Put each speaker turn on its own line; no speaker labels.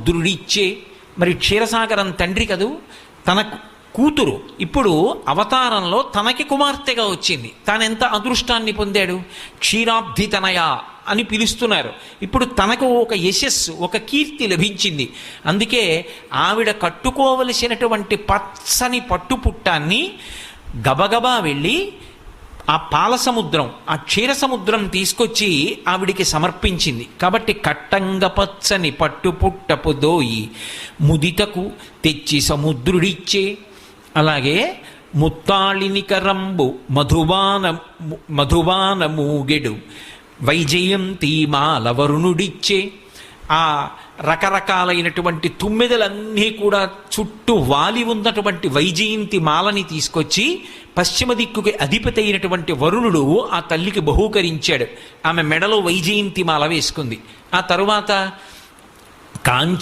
రుద్రుడిచ్చే. మరి క్షీరసాగరం తండ్రి కదూ, తన కూతురు ఇప్పుడు అవతారంలో తనకి కుమార్తెగా వచ్చింది. తానెంత అదృష్టాన్ని పొందాడు. క్షీరాబ్ధితనయ అని పిలుస్తున్నారు. ఇప్పుడు తనకు ఒక యశస్సు, ఒక కీర్తి లభించింది. అందుకే ఆవిడ కట్టుకోవలసినటువంటి పచ్చని పట్టుపుట్టాన్ని గబగబా వెళ్ళి ఆ పాల సముద్రం, ఆ క్షీర సముద్రం తీసుకొచ్చి ఆవిడికి సమర్పించింది. కాబట్టి కట్టంగ పచ్చని పట్టుపుట్టపు దోయి ముదితకు తెచ్చి సముద్రుడిచ్చే. అలాగే ముత్తాళినికరంబు మధువాన మూగెడు వైజయంతి మాల వరుణుడిచ్చే. ఆ రకరకాలైనటువంటి తుమ్మెదలన్నీ కూడా చుట్టూ వాలి ఉన్నటువంటి వైజయంతి మాలని తీసుకొచ్చి పశ్చిమ దిక్కుకి అధిపతి అయినటువంటి వరుణుడు ఆ తల్లికి బహూకరించాడు. ఆమె మెడలో వైజయంతి మాల వేసుకుంది. ఆ తరువాత కాంచ